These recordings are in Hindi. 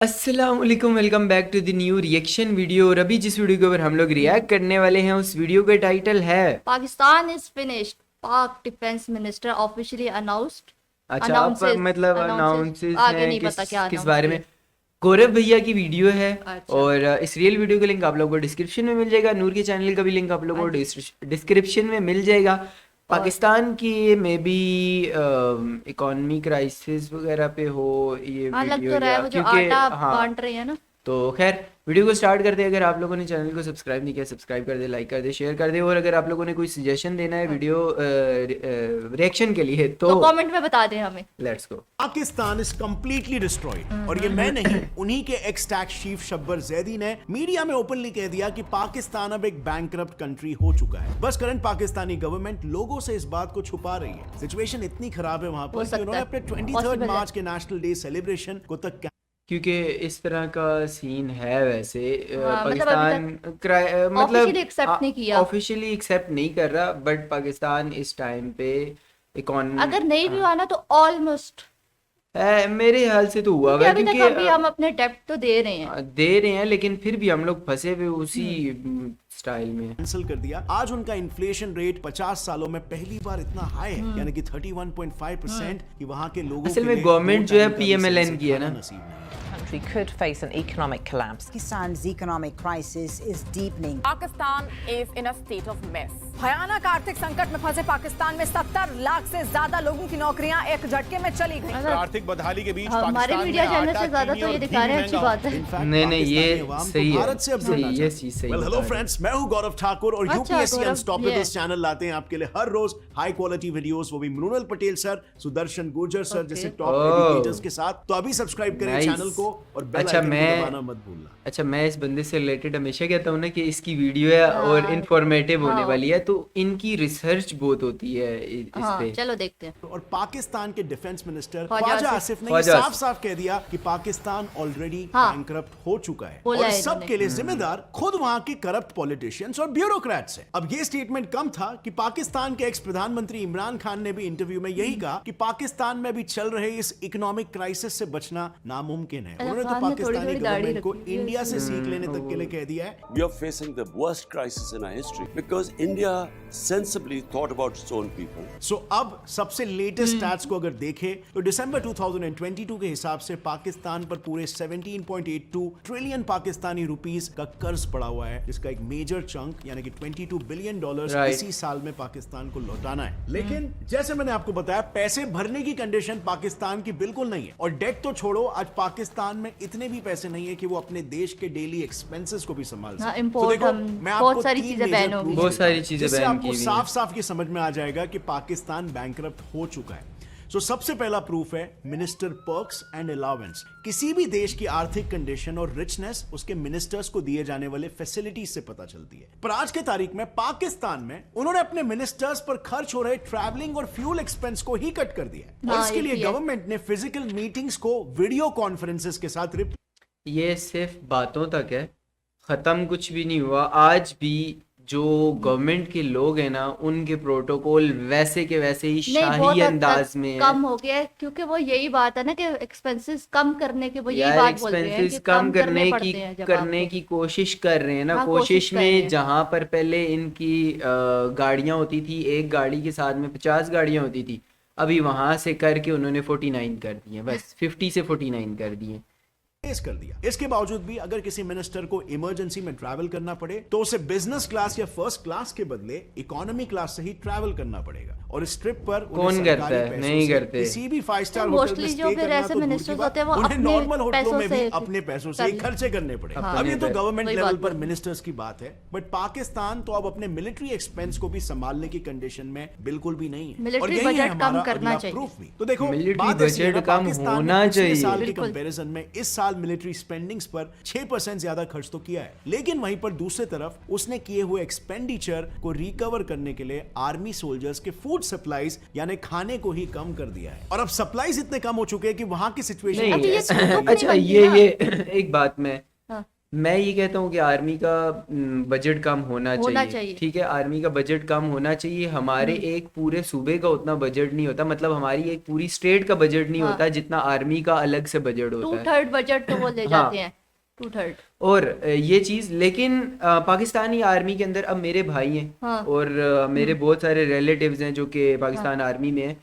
अस्सलामुअलैकुम, welcome back to the new reaction video. और अभी जिस वीडियो के ऊपर हम लोग रिएक्ट करने वाले हैं उस वीडियो का टाइटल है पाकिस्तान इज फिनिश्ड, पाक डिफेंस मिनिस्टर ऑफिशियली अनाउंस्ड। अच्छा, आप मतलब अनाउंसेस आगे हैं नहीं पता क्या किस announce बारे किया। में। गौरव भैया की वीडियो है। अच्छा। और इस रियल वीडियो का लिंक आप लोगों को डिस्क्रिप्शन में मिल जाएगा। नूर के चैनल का भी लिंक आप लोगों को डिस्क्रिप्शन में मिल जाएगा। पाकिस्तान की मे बी इकोनॉमी क्राइसिस वगैरह पे हो ये हाँ, लग वीडियो, तो रहा है या वो जो क्योंकि आटा हाँ। बांट रही है ना। तो खैर वीडियो को स्टार्ट करते हैं। अगर आप लोगों ने चैनल को सब्सक्राइब नहीं किया, सब्सक्राइब कर दे, लाइक कर दे, शेयर कर दे। और अगर आप लोगों ने कोई सजेशन देना है वीडियो रिएक्शन के लिए तो कमेंट में बता दें हमें। Let's go. Pakistan is completely destroyed और ये मैं नहीं, उन्हीं के x tax chief Shabbar Zaidi ने मीडिया में ओपनली कह दिया कि पाकिस्तान अब एक बैंकरप्ट कंट्री हो चुका है। बस करंट पाकिस्तानी गवर्नमेंट लोगों से इस बात को छुपा रही है। सिचुएशन इतनी खराब है वहां पर कि उन्होंने अपने 23 मार्च के नेशनल डे सेलिब्रेशन को तक क्योंकि इस तरह का सीन है वैसे। हाँ, पाकिस्तान ऑफिशियली एक्सेप्ट नहीं किया। ऑफिशियली एक्सेप्ट नहीं कर रहा, बट पाकिस्तान इस टाइम पे इकोनॉमी अगर नहीं भी हुआ ना तो ऑलमोस्ट मेरे ख्याल से तो हुआ अभी तक अभी हम अपने डेब्ट तो दे रहे हैं। लेकिन फिर भी हम लोग फंसे हुए उसी स्टाइल में। कैंसिल कर दिया। आज उनका इन्फ्लेशन रेट 50 सालों में पहली बार इतना हाई है, यानी कि 31.5% कि वहां के लोगों असल के में लिए गवर्नमेंट जो है दो टाइम का PMLN भी की है ना। नसीब नहीं है। country could face an economic collapse. Pakistan's economic crisis is deepening. Pakistan is in a state of mess. भयानक आर्थिक संकट में फंसे पाकिस्तान में 70 लाख से ज्यादा लोगों की नौकरियां एक झटके में चली गई। आर्थिक बदहाली के बीच हमारे पाकिस्तान मीडिया में चैनल आटा, से ज्यादा चीनी तो और ये घी दिखा रहे हैं, अच्छी महंगा बात है। हो। In fact, नहीं, ये पाकिस्तानी अवाम को सही है। भारत से अब सही, जुड़ना ये चाहती चीज सही है। हेलो बता रहे फ्रेंड्स, मैं हूं गौरव ठाकुर और अच्छा, यूपीएससी गौरव, अनस्टॉपेबल्स ये। चैनल लाते हैं आपके लिए हर रोज हाई क्वालिटी वीडियोस, वो भी मृणाल पटेल सर, सुदर्शन गुर्जर सर जैसे टॉप एजुकेटर्स के साथ। तो अभी सब्सक्राइब करें Nice. चैनल को और बेल अच्छा, आइकन को मैं दबाना मत भूलना। अच्छा, मैं इस बंदे से रिलेटेड हमेशा कहता हूँ ना कि इसकी वीडियो है और इंफॉर्मेटिव होने वाली है, तो इनकी रिसर्च बहुत होती है इस हाँ, पे। चलो देखते हैं। और पाकिस्तान के डिफेंस मिनिस्टर ख्वाजा ख्वाजा आसिफ। आसिफ ने ख्वाजा साफ साफ कह दिया कि पाकिस्तान ऑलरेडी हाँ। बैंकरप्ट हो चुका है बोला और है सब इन्होंने। के लिए जिम्मेदार खुद वहां के करप्ट पॉलिटिशियंस और ब्यूरोक्रेट्स हैं। अब ये स्टेटमेंट कम था कि पाकिस्तान के एक्स प्रधानमंत्री इमरान खान ने भी इंटरव्यू में यही कहा कि पाकिस्तान में भी चल रहे इस इकोनॉमिक क्राइसिस से बचना नामुमकिन है। उन्होंने तो खान ने पाकिस्तानी थोड़ी-थोड़ी दाढ़ी गवर्नमेंट को रखी है। इंडिया से सीख लेने तक के लिए कह दिया है। We are facing the worst crisis in our history because India sensibly thought about its own people. सो अब सबसे लेटेस्ट स्टैट्स को अगर देखें तो दिसंबर 2022 के हिसाब से पाकिस्तान पर पूरे 17.82 ट्रिलियन पाकिस्तानी रुपीस का कर्ज पड़ा हुआ है, जिसका एक मेजर चंक यानी कि $22 बिलियन Right. इसी साल में पाकिस्तान को लौटाना है। लेकिन जैसे मैंने आपको बताया, पैसे भरने की कंडीशन पाकिस्तान की बिल्कुल नहीं है। और डेट तो छोड़ो, आज पाकिस्तान में इतने भी पैसे नहीं है कि वो अपने देश के डेली एक्सपेंसेस को भी संभाल हाँ, सके। import देखो, हम मैं बहुत आपको सारी 3 चीजें major बैन हो गई। proofs बहुत सारी देता हूं, चीजें जिससे बैन आपको की हुई हैं। साफ साफ ये समझ में आ जाएगा कि पाकिस्तान बैंकरप्ट हो चुका है। सो सबसे पहला प्रूफ है मिनिस्टर पर्क्स एंड अलाउंस। किसी भी देश की आर्थिक कंडीशन और रिचनेस उसके मिनिस्टर्स को दिए जाने वाले फैसिलिटीज से पता चलती है। पर आज के तारीख में पाकिस्तान में उन्होंने अपने मिनिस्टर्स पर खर्च हो रहे ट्रैवलिंग और फ्यूल एक्सपेंस को ही कट कर दिया है। और हाँ, इसके ये लिए भी है। गवर्नमेंट ने फिजिकल मीटिंग्स को वीडियो कॉन्फ्रेंसेस के साथ ये सिर्फ बातों तक है, खत्म कुछ भी नहीं हुआ। आज भी जो गवर्नमेंट के लोग हैं ना, उनके प्रोटोकॉल वैसे के वैसे ही नहीं, बहुत शाही हद अंदाज तक में है। कम हो गया है, क्योंकि वो यही बात है ना कि एक्सपेंसेस कम करने के वो यही यार बात बोल रहे हैं एक्सपेंसेस कि कम करने की पड़ते हैं जब आपको। कोशिश कर रहे हैं ना। हाँ, कोशिश कोशिश कर रहे में हैं। जहां पर पहले इनकी गाड़ियां होती थी, एक गाड़ी के साथ में 50 गाड़ियां होती थी, अभी वहां से करके उन्होंने 49 कर दिए, बस 50 से 49 कर दिए। पेश कर दिया। इसके बावजूद भी अगर किसी मिनिस्टर को इमरजेंसी में ट्रैवल करना पड़े तो उसे बिजनेस क्लास या फर्स्ट क्लास के बदले इकोनॉमी क्लास से ही ट्रैवल करना पड़ेगा। और इस ट्रिप पर उन्हें कौन सरकारी करता है? पैसों नहीं से करते। किसी भी 5 स्टार तो होटल में mostly स्टे जो फिर करना ऐसे तो दूर की ministers बात, होते हैं, वो उन्हें अपने नॉर्मल होटलों पैसों में भी से अपने पैसों से ही कर- खर्चे करने पड़े। हाँ। अब ये तो गवर्नमेंट वही लेवल बात पर है। मिनिस्टर्स की बात है, बट पाकिस्तान तो अब अपने मिलिट्री एक्सपेंस को भी संभालने की कंडीशन में बिल्कुल भी नहीं है। Military और यही है budget कम हमारा करना अगला चाहिए। प्रूफ भी। तो देखो, Military बात ऐसी है ना, budget कम पाकिस्तान ने होना पिछले चाहिए। साल के बिल्कुल। कंपैरिजन में इस साल मिलिट्री स्पेंडिंग्स पर 6% ज्यादा खर्च तो किया है, लेकिन वहीं पर दूसरी तरफ उसने किए हुए एक्सपेंडिचर को रिकवर करने के लिए आर्मी सोल्जर्स के फूड सप्लाईज यानी खाने को ही कम कर दिया है। और अब सप्लाईज इतने कम हो चुके हैं कि वहां की सिचुएशन नहीं, अब तो ये अच्छा कंपनी बनती ये ना। ये एक बात मैं हाँ। मैं ये कहता हूँ कि आर्मी का बजट कम होना चाहिए। ठीक है, आर्मी का बजट कम होना चाहिए। हमारे एक पूरे सूबे का उतना बजट नहीं होता, मतलब हमारी एक पूरी स्टेट का बजट नहीं होता जितना आर्मी का अलग से बजट होता है। 2/3 बजट तो वो ले जाते हैं, 2/3। और ये चीज, लेकिन पाकिस्तानी आर्मी के अंदर अब मेरे भाई हैं और मेरे बहुत सारे रिलेटिव्स हैं जो कि पाकिस्तान आर्मी में हैं।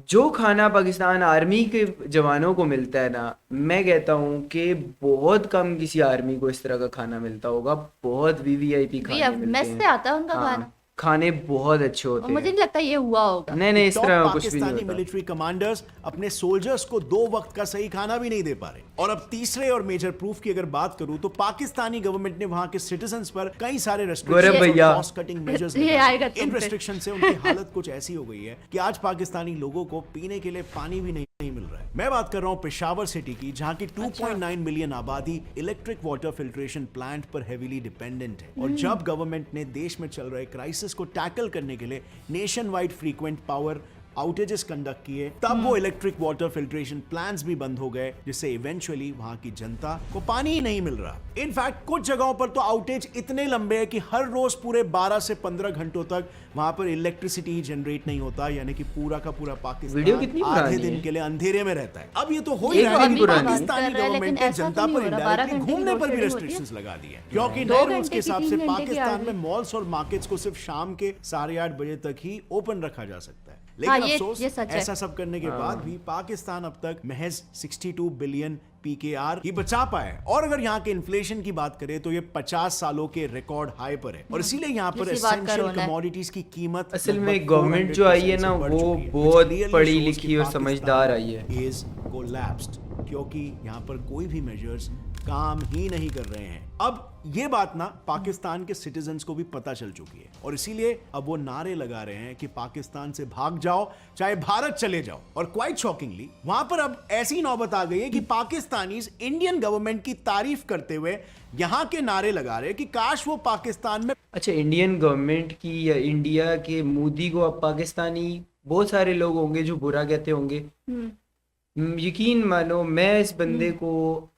जो खाना पाकिस्तान आर्मी के जवानों को मिलता है ना, मैं कहता हूँ कि बहुत कम किसी आर्मी को इस तरह का खाना मिलता होगा। बहुत वीवीआईपी खाने मिलते मेस हैं। से आता है उनका खाना, खाने बहुत अच्छे होते मुझे हैं। नहीं लगता ये हुआ होगा। नहीं, इस तरह टॉप कुछ भी नहीं पाकिस्तानी होता। मिलिट्री कमांडर्स अपने सोल्जर्स को 2 वक्त का सही खाना भी नहीं दे पा रहे। और अब तीसरे और मेजर प्रूफ की अगर बात करूं तो पाकिस्तानी गवर्नमेंट ने वहां के सिटीजन्स पर कई सारे गौरव भैया। कॉस्ट कटिंग मेजर्स ये आएगा तुम इन पे। रेस्ट्रिक्शन से उनकी हालत कुछ ऐसी हो गई है कि आज पाकिस्तानी लोगों को पीने के लिए पानी भी नहीं मिल रहा है। मैं बात कर रहा हूं पेशावर सिटी की, जहां की 2.9 मिलियन आबादी इलेक्ट्रिक वाटर फिल्ट्रेशन प्लांट पर हेवीली डिपेंडेंट है। और जब गवर्नमेंट ने देश में चल रहे क्राइसिस को टैकल करने के लिए nation wide frequent power outages conduct किए, तब वो इलेक्ट्रिक वाटर फिल्ट्रेशन प्लांट्स भी बंद हो गए, जिससे इवेंचुअली वहां की जनता को पानी ही नहीं मिल रहा। इनफैक्ट कुछ जगहों पर तो आउटेज इतने लंबे हैं कि हर रोज पूरे 12 से 15 घंटों तक वहां पर इलेक्ट्रिसिटी ही जनरेट नहीं होता, यानी कि पूरा का पूरा वीडियो कितनी पाकिस्तान आधे पुरानी दिन है? के लिए अंधेरे में रहता है। अब ये तो हो ही एक रहा है दिन कि पुरानी। पाकिस्तानी कर रहा है, गवर्नमेंट लेकिन ने ऐसा जनता तो पर नहीं हो रहा, 12 इनडायरेक्टली घंटे की घूमने पर भी load shedding होती है। रेस्ट्रिक्शंस लगा दी है, क्योंकि 2 नए रूल्स के घंटे की, हिसाब 3 से घंटे की पाकिस्तान में आगे। मॉल्स और मार्केट्स को सिर्फ शाम के 8:30 बजे तक ही ओपन रखा जा सकता है। हाँ, लेकिन ये अफसोस सच है। ऐसा सब करने के बाद भी पाकिस्तान अब तक महज 62 बिलियन PKR ही बचा पाए। और अगर यहाँ के इन्फ्लेशन की बात करें तो ये 50 सालों के रिकॉर्ड हाई पर है। और इसीलिए यहाँ पर जिसकी बात कर एसेंशियल होना है। कमोडिटीज की कीमत असल में लगभग गवर्नमेंट जो आई है 400% ना, से बढ़ वो चुकी है, बहुत which clearly पढ़ी shows लिखी कि और पाकिस्तान समझदार आई है। is collapsed, क्योंकि यहाँ पर कोई भी मेजर्स काम ही नहीं कर रहे हैं। अब ये बात ना पाकिस्तान के सिटीजन्स को भी पता चल चुकी है, और इसीलिए अब वो नारे लगा रहे हैं कि पाकिस्तान से भाग जाओ, चाहे भारत चले जाओ। और क्वाइट शॉकिंगली वहां पर अब ऐसी नौबत आ गई है कि पाकिस्तानीज इंडियन गवर्नमेंट की तारीफ करते हुए यहां के नारे लगा रहे हैं कि काश वो पाकिस्तान में। अच्छा, इंडियन गवर्नमेंट की या इंडिया के मोदी को अब पाकिस्तानी बहुत सारे लोग होंगे जो बुरा कहते होंगे। यकीन मानो, मैं इस बंदे को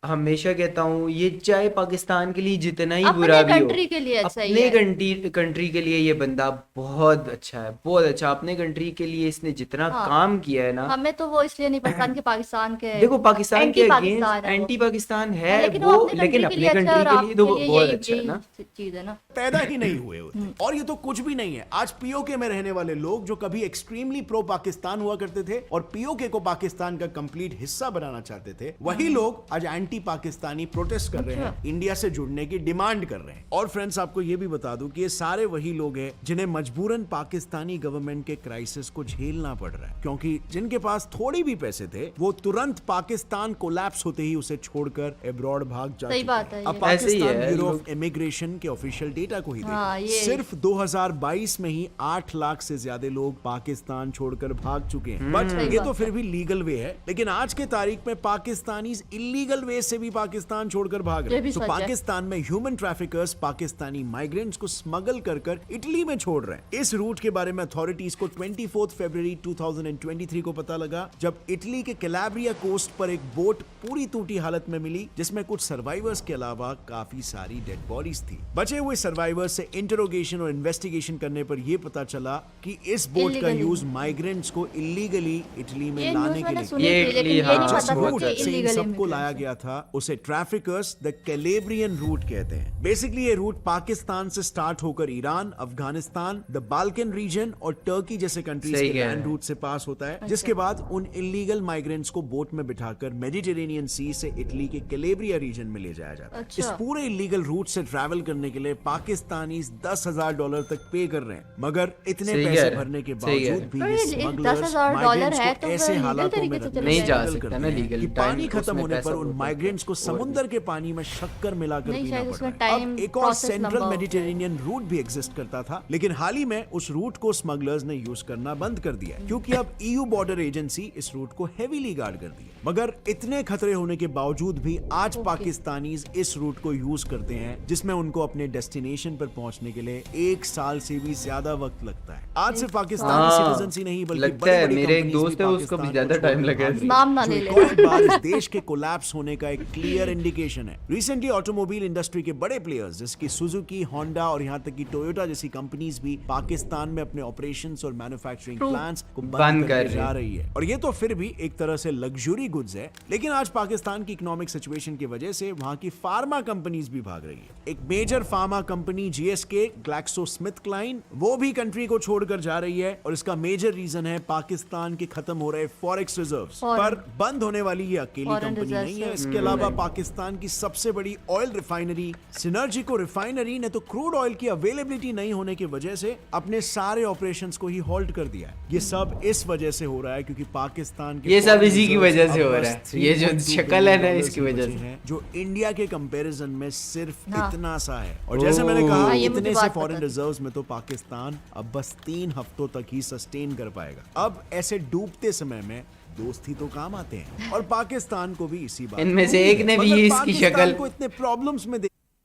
हमेशा कहता हूँ, ये चाहे पाकिस्तान के लिए जितना ही अपने बुरा भी हो, कंट्री के लिए अच्छा ही अपने है। कंट्री के लिए ये बंदा बहुत अच्छा है, बहुत अच्छा। अपने कंट्री के लिए इसने जितना काम किया है ना, हमें तो वो इसलिए नहीं पसंद कि पाकिस्तान के देखो पाकिस्तान के अगेंस्ट पाकिस्तान है वो। एंटी पाकिस्तान है लेकिन वो, अपने लेकिन कंट्री अपने अच्छा है और कंट्री के लिए तो आपके लिए बहुत यही- अच्छा है ना। यही चीज है ना। पैदा ही नहीं हुए होते। और ये तो कुछ भी नहीं है। आज पीओके में रहने वाले लोग जो कभी एक्सट्रीमली प्रो पाकिस्तान हुआ करते थे और पीओके को पाकिस्तान का कंप्लीट हिस्सा बनाना चाहते थे, वही लोग आज एंटी पाकिस्तानी प्रोटेस्ट कर रहे हैं, इंडिया से जुड़ने की डिमांड कर रहे हैं। और फ्रेंड्स, आपको ये भी बता दूं कि ये सारे वही लोग हैं जिन्हें मजबूरन पाकिस्तानी गवर्नमेंट के क्राइसिस को झेलना पड़ रहा है, क्योंकि जिनके पास थोड़ी भी पैसे थे वो तुरंत पाकिस्तान कोलैप्स होते ही उसे छोड़कर अब्रॉड भाग जा सही चुके बात हैं। है अब ये। ऐसे ही पाकिस्तान है, ब्यूरो ऑफ लोग- इमिग्रेशन के ऑफिशियल डेटा को ही हाँ, देखें, ये- सिर्फ 2022 में ही 8 लाख से ज्यादा लोग पाकिस्तान छोड़कर भाग चुके हैं। बट सही ये बात तो फिर भी लीगल वे है, लेकिन आज के तारीख में पाकिस्तानी इलीगल वे से भी पाकिस्तान छोड़कर भाग रहे ये भी हैं। तो सच है। पाकिस्तान में ह्यूमन ट्रैफिकर्स पाकिस्तानी माइग्रेंट्स को स्मगल कर कर इटली में छोड़ रहे हैं। इस रूट के बारे में अथॉरिटीज को 24 फरवरी 2023 को पता लगा, जब इटली के कैलाब्रिया कोस्ट पर एक बोट पूरी टूटी हालत में मिली, जिसमें कुछ सर्वाइवर्स के अलावा काफी सारी डेड बॉडीज थी। बचे हुए सर्वाइवर्स से इंटरोगेशन और इन्वेस्टिगेशन करने पर यह पता चला कि इस बोट का Illegally। यूज माइग्रेंट्स को इलीगली इटली में ये लाने न्यूज़ के मैंने लिए सुनी ये थी, लेकिन इटली, ये नहीं हाँ, पता जिस था रूट कि से इन illegal सबको immigrants लाया है। गया था उसे ट्रैफिकर्स द कैलेब्रियन रूट कहते हैं। बेसिकली ये रूट पाकिस्तान से स्टार्ट होकर Iran, Afghanistan, the Balkan reason और टर्की जैसे कंट्रीज सही के कह लैंड रहे हैं। रूट से पास होता है, जिसके बाद उन इलीगल माइग्रेंट्स को बोट में बिठाकर मेडिटेरेनियन सी से इटली के कैलेब्रिया रीजन में ले जाया जाता है। अच्छा। इस पूरे इलीगल रूट से ट्रैवल करने के लिए पाकिस्तानी $10,000 तक पे कर रहे हैं, मगर इतने सही कह पैसे रहे हैं, भरने के सही कह बावजूद रहे भी हैं। ये पर ये smugglers $10,000 migrants है को तो ऐसे वो legal हालातों में तरीके से रखने चले नहीं जा smuggle सकता करते ना हैं लीगल कि टाइम, पानी खत्म उसमें होने पैसा पर उन बहुत माइग्रेंट्स को और- समुद्र के पानी में शक्कर मिलाकर नहीं, पीना शायद पड़ उसमें रहा है। time अब एक और process सेंट्रल लंबा हो। मेडिटेरेनियन रूट भी एग्जिस्ट करता था, लेकिन हाल ही में उस रूट को स्मगलर्स ने यूज करना बंद कर दिया है, क्योंकि अब EU बॉर्डर एजेंसी इस रूट को हेवीली गार्ड कर दी है। मगर इतने खतरे होने के बावजूद भी आज पाकिस्तानीज इस रूट को यूज करते हैं, जिसमें उनको अपने डेस्टिनेशन पर पहुंचने के लिए 1 साल से भी ज्यादा वक्त लगता है। आज सिर्फ पाकिस्तानी हाँ, सिटीजन्स ही नहीं बल्कि लगता है, बड़ी-बड़ी मेरे एक कंपनीज दोस्त है, उसको भी पाकिस्तान ज्यादा को टाइम छोड़कर लगा है भाग रही नाम ना है, जो ले एक ले। और बार इस देश के कोलैप्स होने का एक क्लियर इंडिकेशन है। रिसेंटली ऑटोमोबाइल इंडस्ट्री के बड़े प्लेयर्स जैसे कि सुजुकी, होंडा और यहाँ तक कि टोयोटा जैसी कंपनीज भी पाकिस्तान में अपने ऑपरेशंस और मैन्युफैक्चरिंग प्लांट्स को बंद कर करके जा रही है। और ये तो फिर भी एक तरह से लग्जरी गुड्स है, लेकिन आज पाकिस्तान की इकोनॉमिक सिचुएशन की वजह से वहां की फार्मा कंपनीज भी भाग रही है। एक major pharma company GSK, GlaxoSmithKline, वो भी कंट्री को छोड़कर जा रही है और इसका मेजर रीजन है पाकिस्तान के खत्म हो रहे फॉरेक्स रिजर्व्स। पर बंद होने वाली ये अकेली Foreign कंपनी reserves नहीं है। है। इसके अलावा पाकिस्तान की सबसे बड़ी ऑयल रिफाइनरी सिनर्जिको रिफाइनरी ने तो क्रूड ऑयल की अवेलेबिलिटी नहीं होने की वजह से अपने सारे ऑपरेशंस को ही हॉल्ट कर दिया है। ये सब इस वजह से हो रहा है क्योंकि पाकिस्तान के ये सब foreign इसी की reserves वजह से अब हो बस रहा है। ये जो 3.2 शक्ल है ना, बिलियन इसकी डॉलर्स वजह बचे से। हैं, जो इंडिया के कंपैरिजन में सिर्फ हाँ। इतना सा है। और जैसे मैंने कहा, हाँ, ये मुझे इतने से बात फॉरेन पता थी। रिजर्व्स में तो पाकिस्तान अब बस 3 हफ्तों तक ही सस्टेन कर पाएगा। अब ऐसे डूबते समय में दोस्त ही तो काम आते हैं और पाकिस्तान को भी इसी बात इनमें से एक ने भी मगर इसकी पाकिस्तान शक्ल- को इतने प्रॉब्लम्स में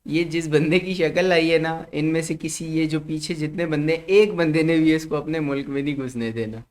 ये जिस बंदे की शक्ल आई है ना, इनमें से किसी, ये जो पीछे जितने बंदे, एक बंदे ने भी इसको अपने मुल्क में नहीं घुसने देना।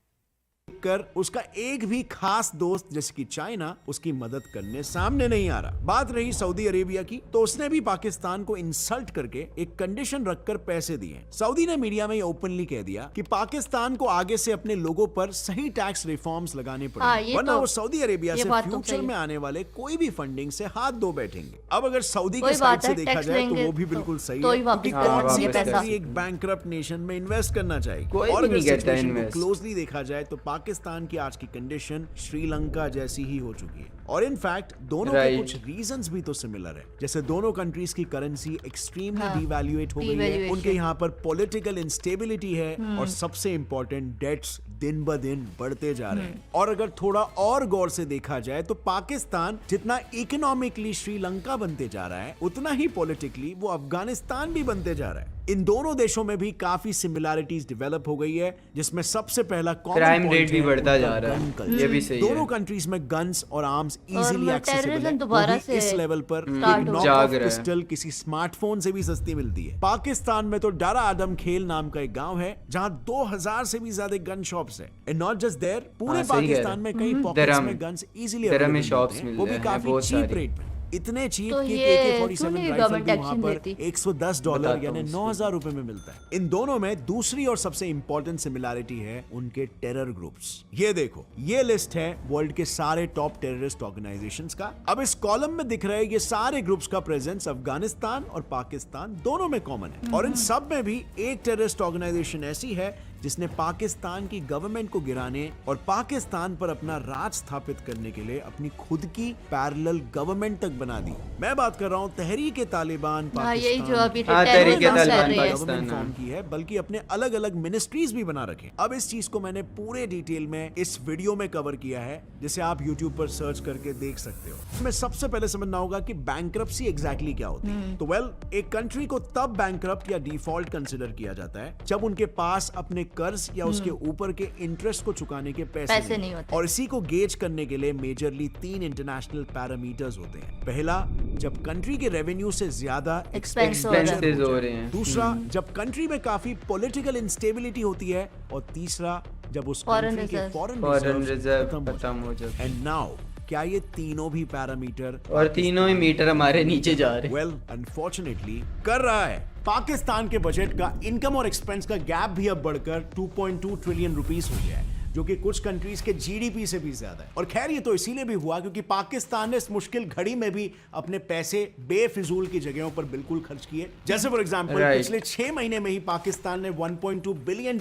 कर उसका एक भी खास दोस्त जैसे कि चाइना उसकी मदद करने सामने नहीं आ रहा। बात रही सऊदी अरेबिया की, तो उसने भी पाकिस्तान को इंसल्ट करके एक कंडीशन रखकर पैसे दिए। सऊदी ने मीडिया में ये ओपनली कह दिया कि पाकिस्तान को आगे से अपने लोगों पर सही टैक्स रिफॉर्म्स लगाने हाँ, पड़ेंगे, ये वरना तो- वो सऊदी अरेबिया ये से बात तो फ्यूचर सही में आने वाले कोई भी फंडिंग से हाथ धो बैठेंगे। अब अगर सऊदी के वही साइड बात से है, देखा टैक्स जाए तो लेंगे वो भी तो- बिल्कुल सही तो है, ही वापस क्योंकि करेंगे कौन सी ये पैसा। कंट्री एक बैंकरप्ट नेशन में इन्वेस्ट करना चाहिए। कोई और भी अगर नहीं करता सिचुएशन को इन्वेस्ट। क्लोजली देखा जाए तो पाकिस्तान की आज की कंडीशन श्रीलंका जैसी ही हो चुकी है। और इनफैक्ट दोनों के Right. कुछ रीजंस भी तो सिमिलर है। जैसे दोनों कंट्रीज की करेंसी एक्सट्रीमली हाँ, डिवैल्यूएट हो गई है, devaluation। उनके यहाँ पर पॉलिटिकल इंस्टेबिलिटी है और सबसे इंपॉर्टेंट डेट्स दिन ब दिन बढ़ते जा रहे हैं। और अगर थोड़ा और गौर से देखा जाए तो पाकिस्तान जितना इकोनॉमिकली श्रीलंका बनते जा रहा है, उतना ही पॉलिटिकली वो अफगानिस्तान भी बनते जा रहा है। इन दोनों देशों में भी काफी सिमिलैरिटीज डेवलप हो गई है, जिसमें सबसे पहला common Crime point rate भी है बढ़ता उनका जा रहा है। gun culture। ये भी सही है। दोनों कंट्रीज में गन्स और आर्म्स इजीली और एक्सेसिबल है, terrorism वो दोबारा भी से इस लेवल पर start हो जाग नॉक रहा है। पिस्टल किसी स्मार्टफोन से भी सस्ती मिलती है। पाकिस्तान में तो डारा आदम खेल नाम का एक गांव है जहां 2000 से भी ज्यादा गन शॉप्स है। एंड नॉट जस्ट देयर, पूरे हाँ, सही कह रहे पाकिस्तान में कई पॉकेट्स दरम- में गन्स इजीली दरम में अवेलेबल shops हैं, मिल वो भी रहे हैं, काफी बहुत चीप सारी। रेट में। इतने चीप तो कि ये AK-47 क्यों नहीं राइफल government भी वहां action पर लेती? $110 बताता यानी हूँ 9000 रुपए में मिलता है। इन दोनों में दूसरी और सबसे इंपॉर्टेंट सिमिलैरिटी है उनके टेरर ग्रुप्स। ये देखो, ये लिस्ट है वर्ल्ड के सारे टॉप टेररिस्ट ऑर्गेनाइजेशंस का। अब इस कॉलम में दिख रहे ये सारे ग्रुप्स का प्रेजेंस अफगानिस्तान और पाकिस्तान दोनों में कॉमन है। और इन सब में भी एक टेररिस्ट ऑर्गेनाइजेशन ऐसी है जिसने पाकिस्तान की गवर्नमेंट को गिराने और पाकिस्तान पर अपना राज स्थापित करने के लिए अपनी खुद की पैरेलल गवर्नमेंट तक बना दी। मैं बात कर रहा हूँ तहरीक-ए-तालिबान हाँ, यही जो पाकिस्तान अभी की। हाँ, terrorism तहरीक-ए-तालिबान कर रही है। पाकिस्तान। गवर्नमेंट फॉर्म की है, बल्कि अपने अलग अलग मिनिस्ट्रीज भी बना रखे। अब इस चीज को मैंने पूरे डिटेल में इस वीडियो में कवर किया है, जिसे आप YouTube पर सर्च करके देख सकते हो। हमें सबसे पहले समझना होगा कि बैंक्रप्सी एग्जैक्टली क्या होती है। तो वेल, एक कंट्री को तब बैंक्रप्ट या डिफॉल्ट कंसिडर किया जाता है जब उनके पास अपने कर्ज या उसके ऊपर के इंटरेस्ट को चुकाने के पैसे नहीं होते। और इसी को गेज करने के लिए मेजरली 3 इंटरनेशनल पैरामीटर्स होते हैं। पहला, जब कंट्री के रेवेन्यू से ज्यादा Expense हो रहा है। Expenses हो रहे हैं। दूसरा, जब कंट्री में काफी पॉलिटिकल इंस्टेबिलिटी होती है। और तीसरा, जब उस Foreign कंट्री के reserves। Foreign foreign reserves reserve खत्म हो जाते हैं। एंड नाउ, क्या ये तीनों भी पैरामीटर और तीनों ही मीटर हमारे नीचे जा रहे हैं। वेल अनफॉर्चुनेटली कर रहा है। पाकिस्तान के बजट का इनकम और एक्सपेंस का गैप भी अब बढ़कर 2.2 ट्रिलियन रुपीस हो गया है, जो कि कुछ कंट्रीज के जीडीपी से भी ज्यादा है। और खैर, ये तो इसीलिए भी हुआ क्योंकि पाकिस्तान ने इस मुश्किल घड़ी में भी अपने पैसे बेफिजूल की जगहों पर बिल्कुल खर्च किए। जैसे फॉर एग्जांपल, Right. पिछले 6 महीने में ही पाकिस्तान ने $1.2 बिलियन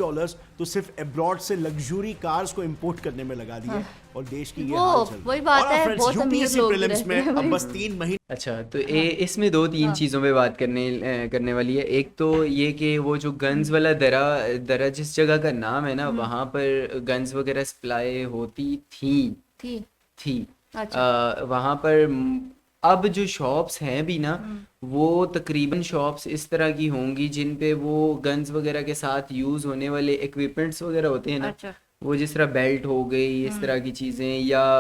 तो सिर्फ अब्रॉड से लग्जरी कार्स को इंपोर्ट करने में लगा दिए। और देश की ये वो हाल चल रही वही बात और है, friends, बहुत अमीर UPSC लोग prelims रहते में हैं। अब बस 3 महीने अच्छा, तो इसमें 2-3 चीज़ों पे बात करने वाली है। एक तो ये कि वो जो गन्स वाला दरा जिस जगह का नाम है ना, वहाँ पर गन्स वगैरह सप्लाई होती थी। अच्छा। वहाँ पर अब जो शॉप्स हैं भी ना, वो तकरीबन शॉप्स इस तरह की होंगी जिन पे वो गन्स वगैरह के साथ यूज़ होने वाले इक्विपमेंट्स वगैरह होते हैं ना, अच्छा। वो जिस तरह बेल्ट हो गई, इस तरह की चीज़ें, या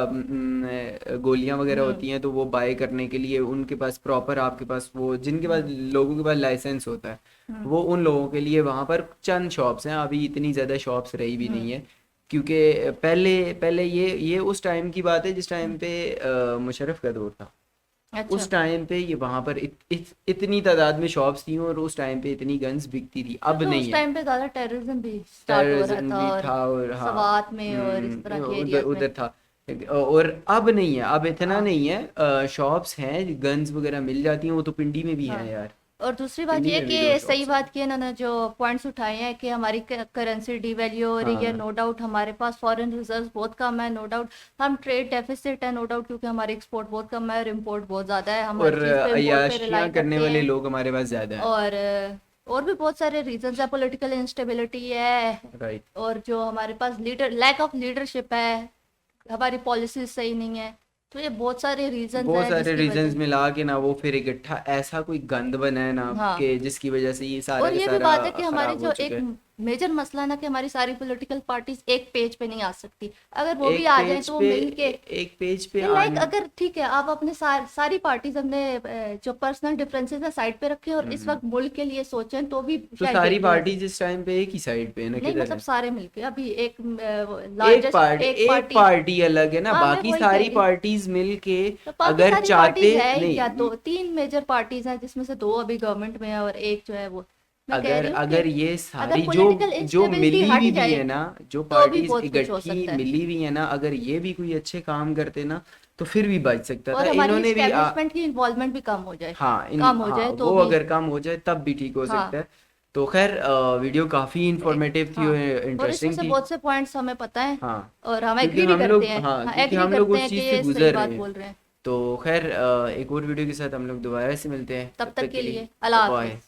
गोलियां वगैरह होती हैं, तो वो बाय करने के लिए उनके पास प्रॉपर, आपके पास वो जिनके पास, लोगों के पास लाइसेंस होता है, वो उन लोगों के लिए वहाँ पर चंद शॉप्स हैं। अभी इतनी ज़्यादा शॉप्स रही भी नहीं है। क्योंकि पहले ये उस टाइम की बात है जिस टाइम पे मुशर्रफ का दौर था। अच्छा उस टाइम पे ये वहां पर इतनी तादाद में शॉप्स थी और उस टाइम पे इतनी गन्स बिकती थी, अब तो नहीं उस है। टाइम पे ज्यादा टेररिज्म भी स्टार्ट हो रहा टेररिज्म था भी और था और हाँ सवात में और इस तरह के उधर एरियाज में। उधर था। और अब नहीं है, अब इतना नहीं है। शॉप्स हैं, गन्स वगैरह मिल जाती हैं, वो तो पिंडी में भी हैं यार। और दूसरी बात पिंडी ये में भी कि दो सही shops बात की इन्होंने जो पॉइंट्स उठाए हैं कि हमारी करेंसी डिवैल्यू हो रही है, नो डाउट हमारे पास फॉरेन रिजर्व्स बहुत कम है, नो डाउट हम ट्रेड डेफिसिट है, नो डाउट क्योंकि हमारी एक्सपोर्ट बहुत कम है और इम्पोर्ट बहुत ज्यादा है, हम हर और चीज पे import पे अय्याशियां rely करने करते वाले हैं। लोग हमारे पास ज्यादा हैं। और भी बहुत सारे रीजंस है, पॉलिटिकल इंस्टेबिलिटी है राइट। और जो हमारे पास लैक ऑफ लीडरशिप है, हमारी पॉलिसीज सही नहीं है, तो ये बहुत सारे रीजंस बहुत हैं सारे जिसकी रीजंस वजह मिला के ना वो फिर इकट्ठा ऐसा कोई गंद बना है ना हाँ। कि जिसकी वजह से ये सारा और का ये भी सारा बात है कि हमारी खराब जो हो चुका एक है। मेजर मसला ना कि हमारी सारी पॉलिटिकल पार्टीज एक पेज पे नहीं आ सकती, अगर वो भी एक आ जाए पेज तो वो पे मिल के एक पेज पे लाइक आने अगर ठीक है आप अपने सारी पार्टीज अपने जो पर्सनल डिफरेंसेस है साइड पे रखें और इस वक्त मुल्क के लिए सोचें तो भी तो शायद सारी बेहतर है। पार्टी जिस टाइम पे एक ही साइड पे है ना, नहीं किधर मतलब है? सारे मिलके अभी एक एक लार्जेस्ट एक पार्टी अलग है ना, हाँ, मैं बाकी वही कह सारी रही हूँ। पार्टीज मिलके तो बाकी अगर सारी चाहते पार्टीज है ही नहीं क्या, दो तीन मेजर पार्टीज हैं जिसमें से दो अभी गवर्नमेंट में है और एक जो है वो मैं कह अगर रही हूँ अगर कि ये सारी अगर जो political जो instability मिली हट हुई भी जाए, है ना, जो तो भी पार्टीज बहुत कुछ हो इकट्ठी सकता है। मिली हुई है ना, अगर ये भी कोई अच्छे काम करते ना तो फिर भी बच सकता और था। हमारी इन्होंने भी एस्टेब्लिशमेंट की इन्वॉल्वमेंट भी कम हो जाए, हाँ कम हो जाए तो वो भी अगर कम हो जाए तब भी ठीक हो हाँ। सकता है। तो खैर वीडियो काफी इंफॉर्मेटिव थी हाँ, और और इंटरेस्टिंग इसमें से थी। बहुत से पॉइंट्स हमें पता है हाँ और हम क्योंकि एग्री भी हम लोग करते हैं, हाँ हाँ क्योंकि एग्री हम लोग करते उस हैं कि चीज ये से सही गुजर बात रहे बोल हैं। रहे हैं। तो खैर एक और वीडियो के साथ हम लोग दोबारा से मिलते हैं। तब तक के लिए अल्लाह हाफिज। बाय।